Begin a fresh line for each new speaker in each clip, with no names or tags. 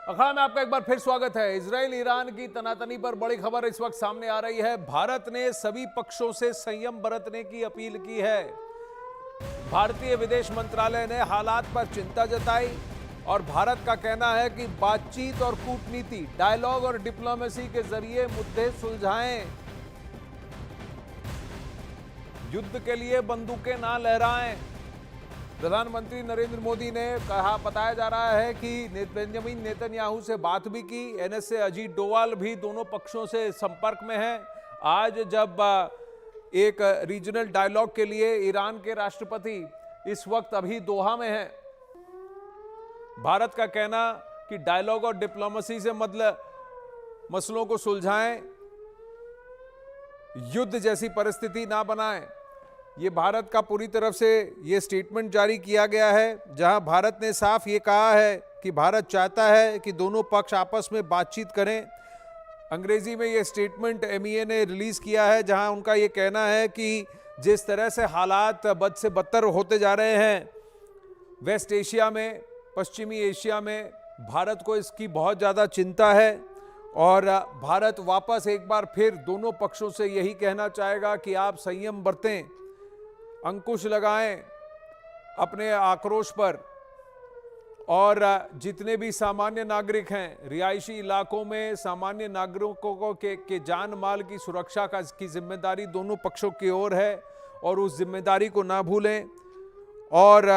अखाड़ा में आपका एक बार फिर स्वागत है। इजराइल ईरान की तनातनी पर बड़ी खबर इस वक्त सामने आ रही है। भारत ने सभी पक्षों से संयम बरतने की अपील की है। भारतीय विदेश मंत्रालय ने हालात पर चिंता जताई और भारत का कहना है कि बातचीत और कूटनीति, डायलॉग और डिप्लोमेसी के जरिए मुद्दे सुलझाएं। युद्ध के लिए बंदूकें ना लहराएं। प्रधानमंत्री नरेंद्र मोदी ने कहा, बताया जा रहा है कि बेंजामिन नेतन्याहू से बात भी की। एनएसए अजीत डोवाल भी दोनों पक्षों से संपर्क में हैं। आज जब एक रीजनल डायलॉग के लिए ईरान के राष्ट्रपति इस वक्त अभी दोहा में हैं। भारत का कहना कि डायलॉग और डिप्लोमेसी से मतलब मसलों को सुलझाएं, युद्ध जैसी परिस्थिति ना बनाएं। ये भारत का पूरी तरफ से ये स्टेटमेंट जारी किया गया है, जहां भारत ने साफ ये कहा है कि भारत चाहता है कि दोनों पक्ष आपस में बातचीत करें। अंग्रेजी में ये स्टेटमेंट एमईए ने रिलीज किया है, जहां उनका ये कहना है कि जिस तरह से हालात बद से बदतर होते जा रहे हैं वेस्ट एशिया में, पश्चिमी एशिया में, भारत को इसकी बहुत ज़्यादा चिंता है और भारत वापस एक बार फिर दोनों पक्षों से यही कहना चाहेगा कि आप संयम बरतें, अंकुश लगाएं अपने आक्रोश पर और जितने भी सामान्य नागरिक हैं, रिहायशी इलाकों में सामान्य नागरिकों को के जान माल की सुरक्षा की जिम्मेदारी दोनों पक्षों की ओर है और उस जिम्मेदारी को ना भूलें। और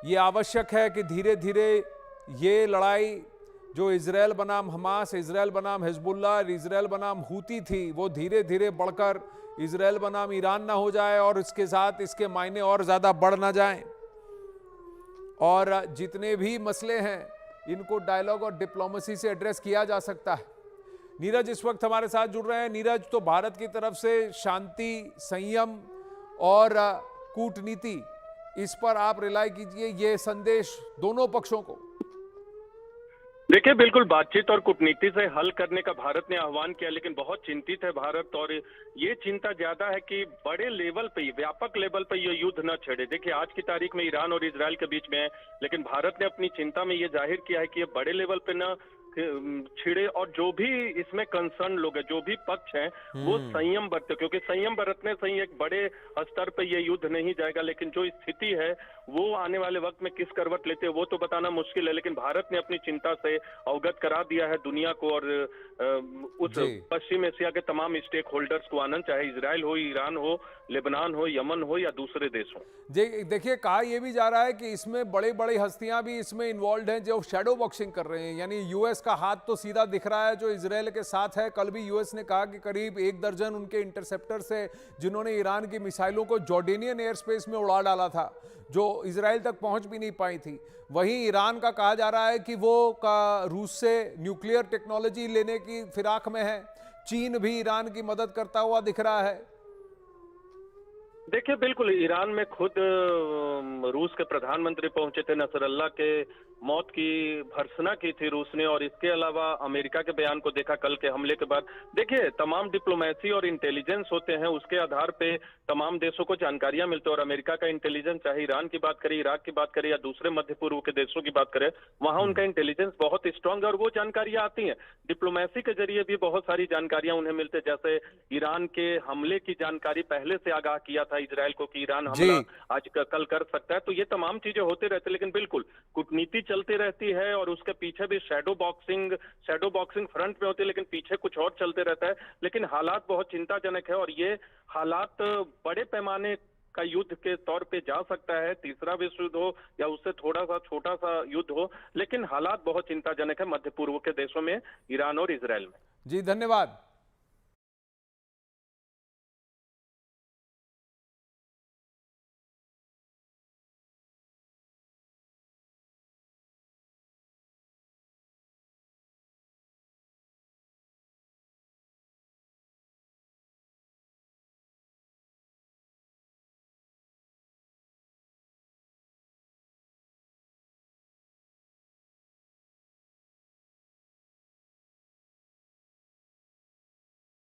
ये आवश्यक है कि धीरे धीरे ये लड़ाई जो इजराइल बनाम हमास, इजराइल बनाम हिजबुल्लाह, इजराइल बनाम हूती थी, वो धीरे धीरे बढ़कर इजराइल बनाम ईरान ना हो जाए और इसके साथ इसके मायने और ज़्यादा बढ़ ना जाएं। और जितने भी मसले हैं इनको डायलॉग और डिप्लोमेसी से एड्रेस किया जा सकता है। नीरज इस वक्त हमारे साथ जुड़ रहे हैं। नीरज, तो भारत की तरफ से शांति, संयम और कूटनीति, इस पर आप रिलाई कीजिए ये संदेश दोनों पक्षों को।
देखिए, बिल्कुल बातचीत और कूटनीति से हल करने का भारत ने आह्वान किया, लेकिन बहुत चिंतित है भारत और ये चिंता ज्यादा है कि बड़े लेवल पे, व्यापक लेवल पे ये युद्ध न छेड़े। देखिए, आज की तारीख में ईरान और इजराइल के बीच में है, लेकिन भारत ने अपनी चिंता में ये जाहिर किया है कि ये बड़े लेवल पे न छिड़े और जो भी इसमें कंसर्न लोग हैं, जो भी पक्ष हैं, वो संयम बरते, क्योंकि संयम बरतने से ही एक बड़े स्तर पे ये युद्ध नहीं जाएगा। लेकिन जो स्थिति है वो आने वाले वक्त में किस करवट लेते हैं वो तो बताना मुश्किल है, लेकिन भारत ने अपनी चिंता से अवगत करा दिया है दुनिया को और उस पश्चिम एशिया के तमाम स्टेक होल्डर्स को, आनंद चाहे इजराइल हो, ईरान हो, लेबनान हो, यमन हो या दूसरे देश हो।
देखिए, कहा यह भी जा रहा है कि इसमें बड़ी बड़ी हस्तियां भी इसमें इन्वॉल्व हैं जो शैडो बॉक्सिंग कर रहे हैं, यानी यूएस का हाथ तो सीधा दिख रहा है जो इजराइल के साथ है। कल भी यूएस ने कहा कि करीब 1 दर्जन उनके इंटरसेप्टर से जिन्होंने ईरान की मिसाइलों को जॉर्डेनियन एयर स्पेस में उड़ा डाला था, जो इजराइल तक पहुंच भी नहीं पाई थी। वहीं ईरान का कहा जा रहा है कि वो रूस से न्यूक्लियर टेक्नोलॉजी लेने की फिराक में है। चीन भी ईरान की मदद करता हुआ दिख रहा है।
देखिए, बिल्कुल ईरान में खुद रूस के प्रधानमंत्री पहुंचे थे, नसरल्ला के मौत की भर्त्सना की थी रूस ने, और इसके अलावा अमेरिका के बयान को देखा कल के हमले के बाद। देखिए, तमाम डिप्लोमेसी और इंटेलिजेंस होते हैं, उसके आधार पे तमाम देशों को जानकारियां मिलती है और अमेरिका का इंटेलिजेंस, चाहे ईरान की बात करें, इराक की बात करें या दूसरे मध्य पूर्व के देशों की बात करें, वहां उनका इंटेलिजेंस बहुत स्ट्रांग है और वो जानकारियां आती हैं। डिप्लोमेसी के जरिए भी बहुत सारी जानकारियां उन्हें मिलती है, जैसे ईरान के हमले की जानकारी पहले से आगाह किया था इजराइल को कि ईरान हमला आज कल कर सकता है। तो ये तमाम चीजें होते रहते, लेकिन बिल्कुल कूटनीति चलती रहती है और उसके पीछे भी शैडो बॉक्सिंग फ्रंट में होती है, लेकिन पीछे कुछ और चलते रहता है। लेकिन हालात बहुत चिंताजनक है और ये हालात बड़े पैमाने का युद्ध के तौर पे जा सकता है, तीसरा विश्व युद्ध हो या उससे थोड़ा सा छोटा सा युद्ध हो, लेकिन हालात बहुत चिंताजनक है मध्य पूर्व के देशों में, ईरान और इजराइल में।
जी, धन्यवाद।